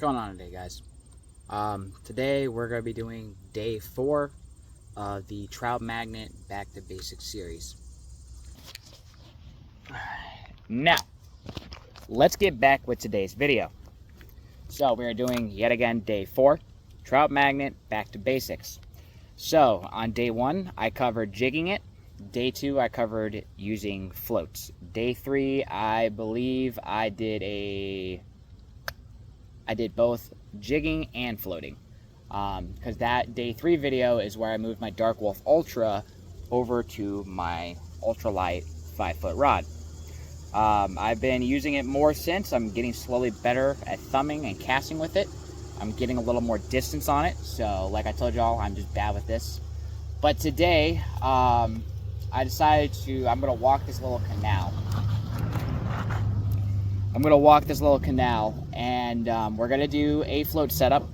going on today, guys? Today we're going to be doing day 4 of the Trout Magnet Back to Basics series. Now, let's get back with today's video. So we are doing yet again day 4, Trout Magnet Back to Basics. So on day 1, I covered jigging it. Day 2, I covered using floats. Day 3, I believe I did both jigging and floating, because that day 3 video is where I moved my Dark Wolf Ultra over to my ultralight 5-foot rod. I've been using it more since. I'm getting slowly better at thumbing and casting with it. I'm getting a little more distance on it, so like I told y'all, I'm just bad with this. But today, I decided I'm going to walk this little canal. And we're going to do a float setup,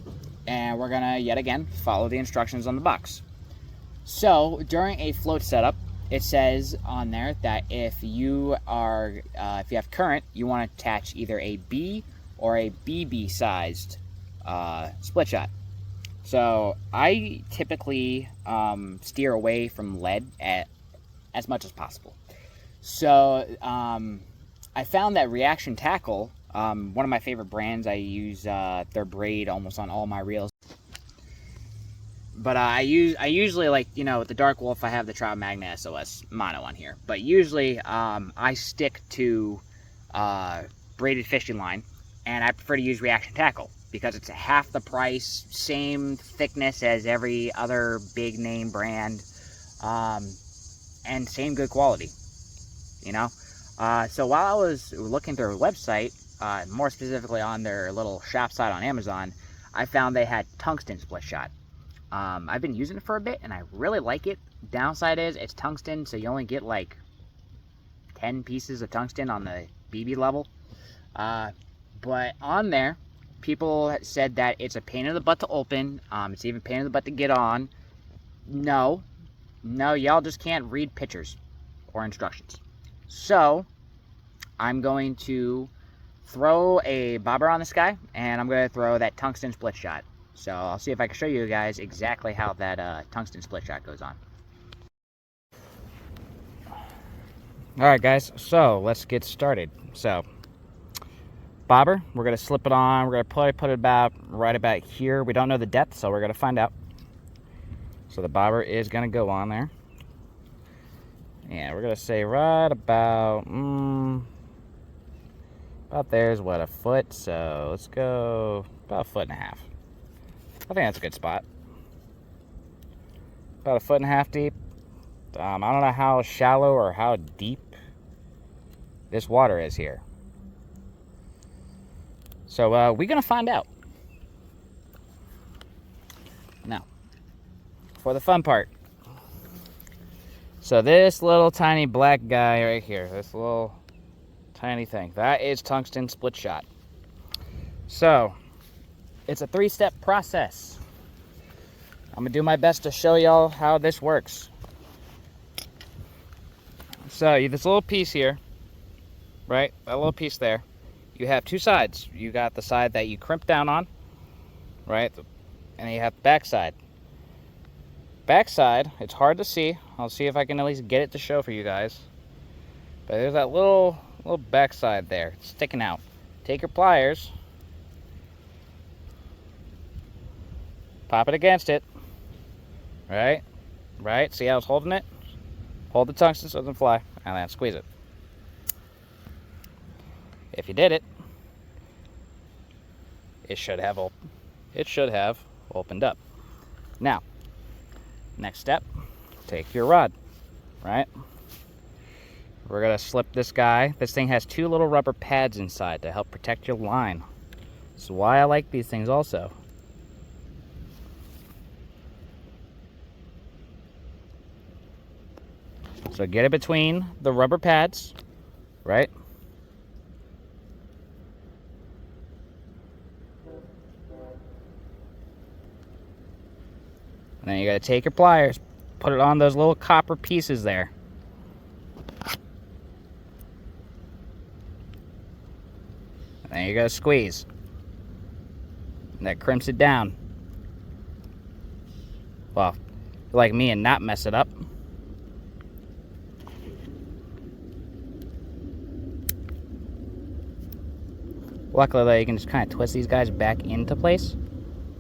and we're going to, yet again, follow the instructions on the box. So, during a float setup, it says on there that if you have current, you want to attach either a B or a BB sized split shot. So, I typically steer away from lead as much as possible. So, I found that Reaction Tackle, one of my favorite brands, I use their braid almost on all my reels. But I usually, like, you know, with the Dark Wolf, I have the Trout Magnet SOS mono on here. But usually, I stick to braided fishing line, and I prefer to use Reaction Tackle because it's half the price, same thickness as every other big name brand, and same good quality, you know? So while I was looking through their website, more specifically on their little shop site on Amazon, I found they had tungsten split shot. I've been using it for a bit, and I really like it. Downside is it's tungsten, so you only get like 10 pieces of tungsten on the BB level. But on there, people said that it's a pain in the butt to open. It's even a pain in the butt to get on. No, y'all just can't read pictures or instructions. So, I'm going to throw a bobber on this guy, and I'm going to throw that tungsten split shot. So, I'll see if I can show you guys exactly how that tungsten split shot goes on. Alright guys, so let's get started. So, bobber, we're going to slip it on. We're going to put it right about here. We don't know the depth, so we're going to find out. So, the bobber is going to go on there. Yeah, we're going to say right about there's what, a foot? So let's go about 1.5 feet. I think that's a good spot. About 1.5 feet deep. I don't know how shallow or how deep this water is here. So we're going to find out. Now, for the fun part. So this little tiny black guy right here, this little tiny thing, that is tungsten split shot. So it's a 3-step process. I'm gonna do my best to show y'all how this works. So you have this little piece here, right? That little piece there. You have 2 sides. You got the side that you crimp down on, right? And then you have the back side. Backside, it's hard to see. I'll see if I can at least get it to show for you guys. But there's that little backside there, it's sticking out. Take your pliers, pop it against it. Right? See how it's holding it? Hold the tungsten so it doesn't fly, and then squeeze it. If you did it, it should have opened up. Now, next step, take your rod, right? We're gonna slip this guy. This thing has 2 little rubber pads inside to help protect your line. That's why I like these things also. So get it between the rubber pads, right? And then you gotta take your pliers, put it on those little copper pieces there. And then you gotta squeeze. And that crimps it down. Well, like me and not mess it up. Luckily, though, you can just kind of twist these guys back into place.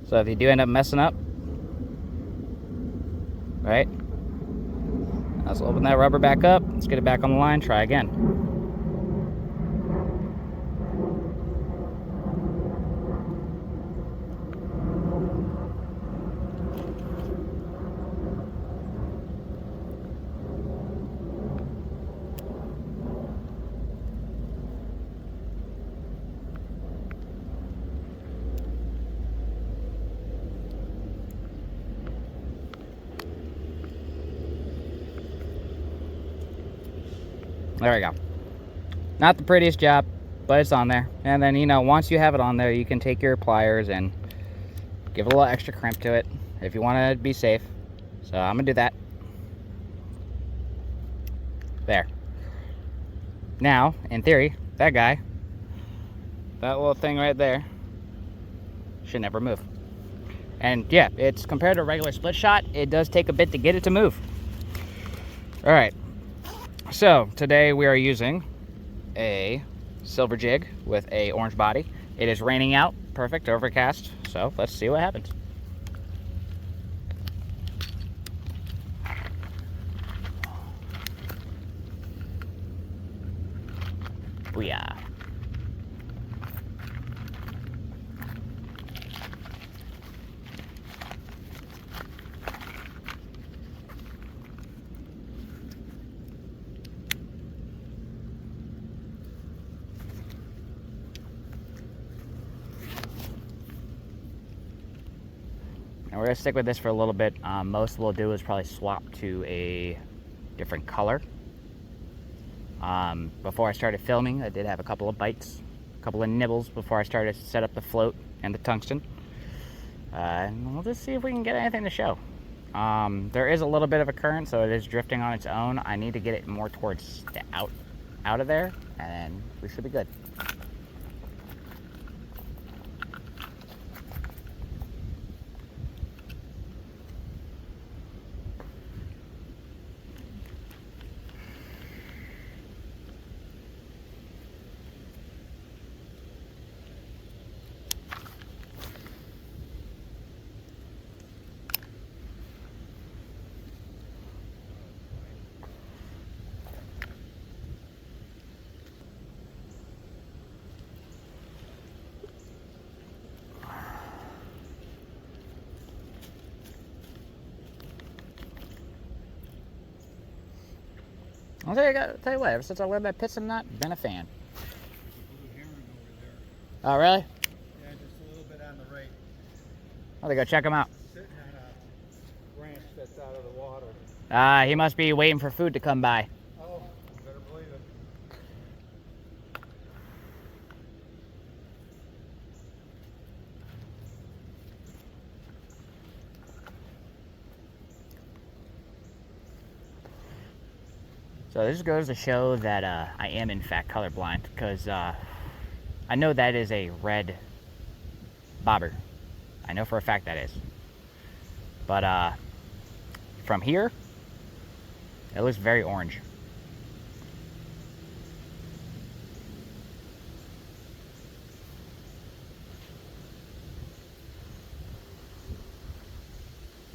So if you do end up messing up, right? Let's open that rubber back up. Let's get it back on the line. Try again. There we go. Not the prettiest job, but it's on there. And then, you know, once you have it on there, you can take your pliers and give a little extra crimp to it if you want to be safe. So I'm going to do that. There. Now, in theory, that guy, that little thing right there, should never move. And yeah, it's compared to a regular split shot, it does take a bit to get it to move. All right. So today we are using a silver jig with a orange body. It is raining out, perfect, overcast. So let's see what happens. Booyah. And we're going to stick with this for a little bit. Most we'll do is probably swap to a different color. Before I started filming, I did have a couple of bites, a couple of nibbles before I started to set up the float and the tungsten. And we'll just see if we can get anything to show. There is a little bit of a current, so it is drifting on its own. I need to get it more towards the out of there, and then we should be good. I'll tell you what, ever since I learned that piston nut, been a fan. Oh, really? Yeah, just a little bit on the right. I'll go check him out. Sitting on a branch that's out of the water. He must be waiting for food to come by. Oh, you better believe it. So this goes to show that I am in fact colorblind, because I know that is a red bobber. I know for a fact that is. But from here, it looks very orange.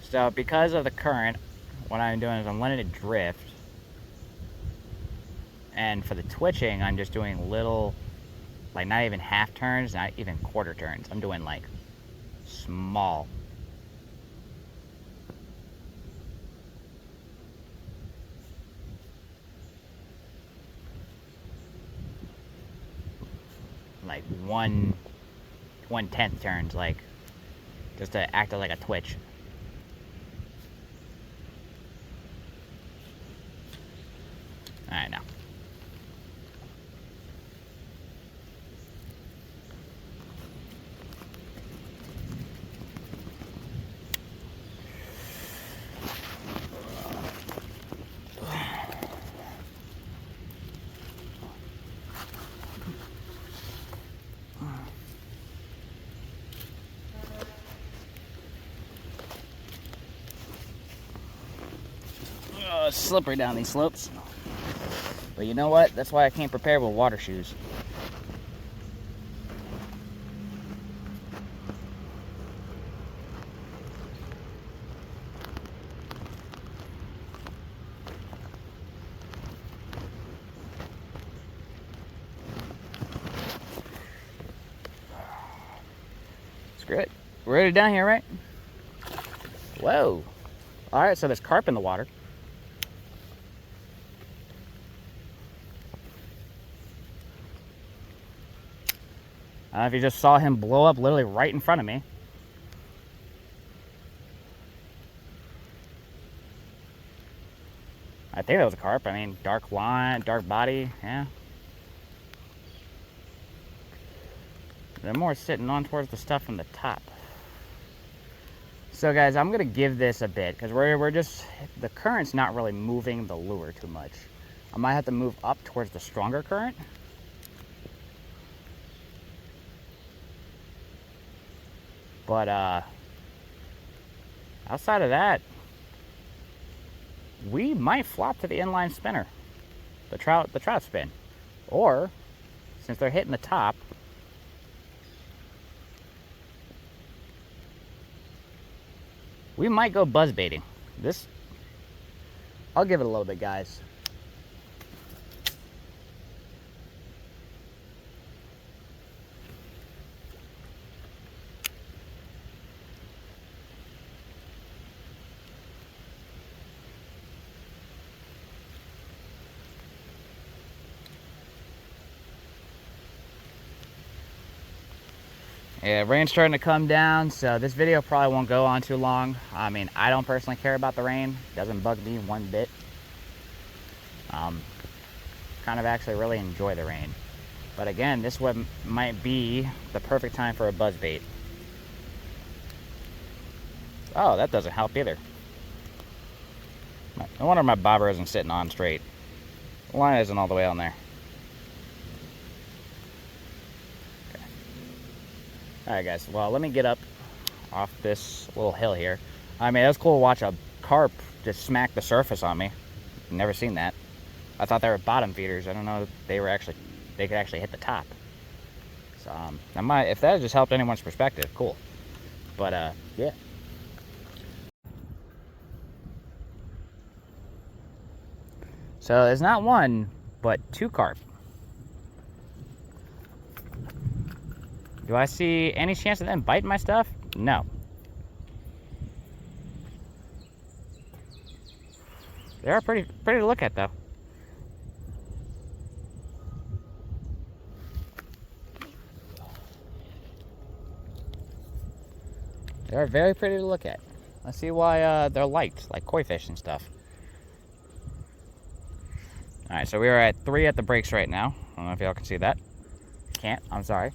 So because of the current, what I'm doing is I'm letting it drift. And for the twitching, I'm just doing little, like not even half turns, not even quarter turns. I'm doing like small. Like 1/10 turns, like just to act like a twitch. All right, now. slippery down these slopes. But you know what? That's why I came prepared with water shoes. Screw it. We're ready down here, right? Whoa. Alright, so there's carp in the water. I don't know if you just saw him blow up literally right in front of me. I think that was a carp. I mean, dark line, dark body, yeah. They're more sitting on towards the stuff from the top. So guys, I'm gonna give this a bit because we're just, the current's not really moving the lure too much. I might have to move up towards the stronger current. But outside of that, we might flop to the inline spinner, the trout spin, or since they're hitting the top, we might go buzz baiting. This, I'll give it a little bit, guys. Yeah, rain's starting to come down, so this video probably won't go on too long. I mean, I don't personally care about the rain. It doesn't bug me one bit. Kind of actually really enjoy the rain. But again, this one might be the perfect time for a buzz bait. Oh, that doesn't help either. No wonder my bobber isn't sitting on straight. The line isn't all the way on there. Alright guys, well let me get up off this little hill here. I mean, it was cool to watch a carp just smack the surface on me. Never seen that. I thought they were bottom feeders. I don't know if they could actually hit the top. So if that just helped anyone's perspective, cool. But yeah. So there's not one, but two carp. Do I see any chance of them biting my stuff? No. They are pretty to look at, though. They are very pretty to look at. I see why they're liked, like koi fish and stuff. All right, so we are at 3 at the brakes right now. I don't know if y'all can see that. Can't. I'm sorry.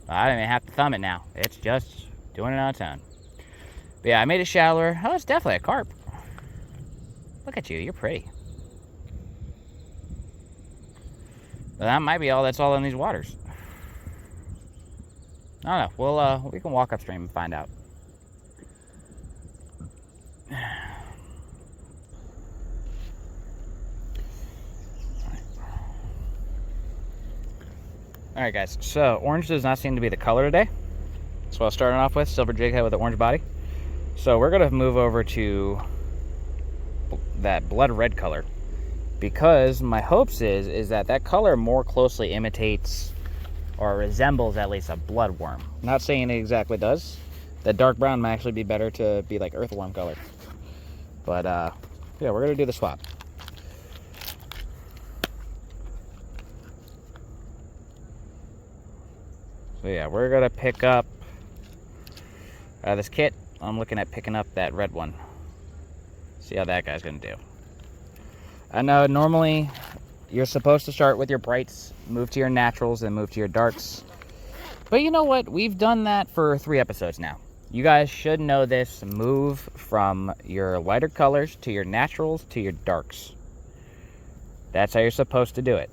I don't even have to thumb it now. It's just doing it on its own. But yeah, I made it shallower. Oh, it's definitely a carp. Look at you. You're pretty. But that might be all that's all in these waters. I don't know. We can walk upstream and find out. Alright guys, so orange does not seem to be the color today. That's what I was starting off with, silver jig head with the orange body. So we're going to move over to that blood red color. Because my hopes is that color more closely imitates or resembles at least a bloodworm. Not saying it exactly does. That dark brown might actually be better to be like earthworm color. But yeah, we're going to do the swap. So yeah, we're gonna pick up this kit. I'm looking at picking up that red one. See how that guy's gonna do. I know normally you're supposed to start with your brights, move to your naturals, and move to your darks. But you know what? We've done that for 3 episodes now. You guys should know this. Move from your lighter colors to your naturals to your darks. That's how you're supposed to do it.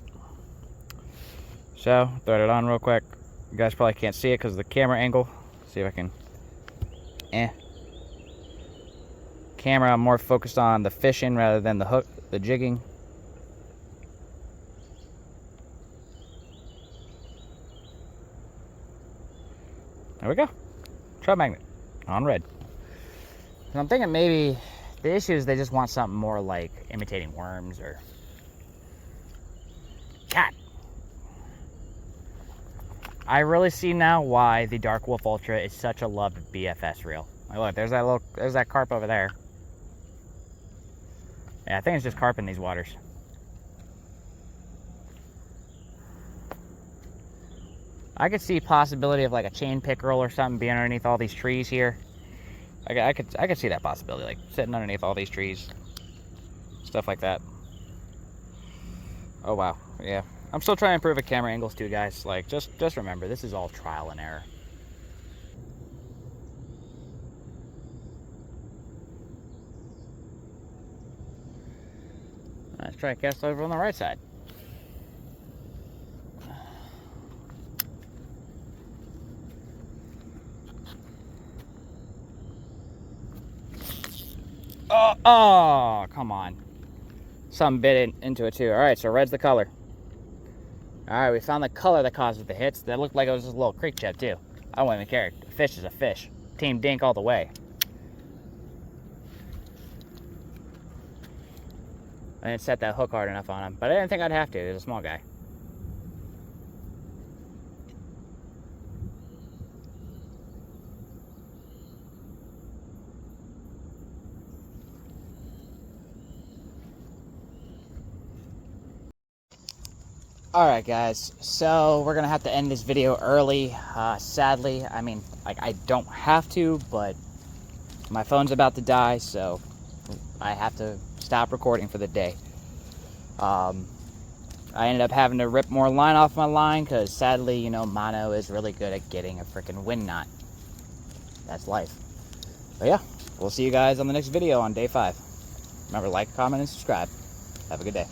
So, throw it on real quick. You guys probably can't see it because of the camera angle. See if I can. camera, I'm more focused on the fishing rather than the hook, the jigging. There we go. Trout magnet on red. And I'm thinking maybe the issue is they just want something more like imitating worms or cat. I really see now why the Dark Wolf Ultra is such a loved BFS reel. Like, look, there's that carp over there. Yeah, I think it's just carp in these waters. I could see possibility of like a chain pickerel or something being underneath all these trees here. I could see that possibility, like sitting underneath all these trees, stuff like that. Oh wow, yeah. I'm still trying to improve at camera angles too, guys. Like, just remember, this is all trial and error. Let's try to cast over on the right side. Oh, come on. Something bit into it too. All right, so red's the color. All right, we found the color that causes the hits. That looked like it was just a little creek chip too. I wouldn't even care. A fish is a fish. Team Dink all the way. I didn't set that hook hard enough on him, but I didn't think I'd have to. He's a small guy. Alright guys, so we're gonna have to end this video early, sadly. I mean, like, I don't have to, but my phone's about to die, so I have to stop recording for the day. I ended up having to rip more line off my line, because sadly, you know, mono is really good at getting a freaking wind knot. That's life. But yeah, we'll see you guys on the next video on day 5. Remember, like, comment, and subscribe. Have a good day.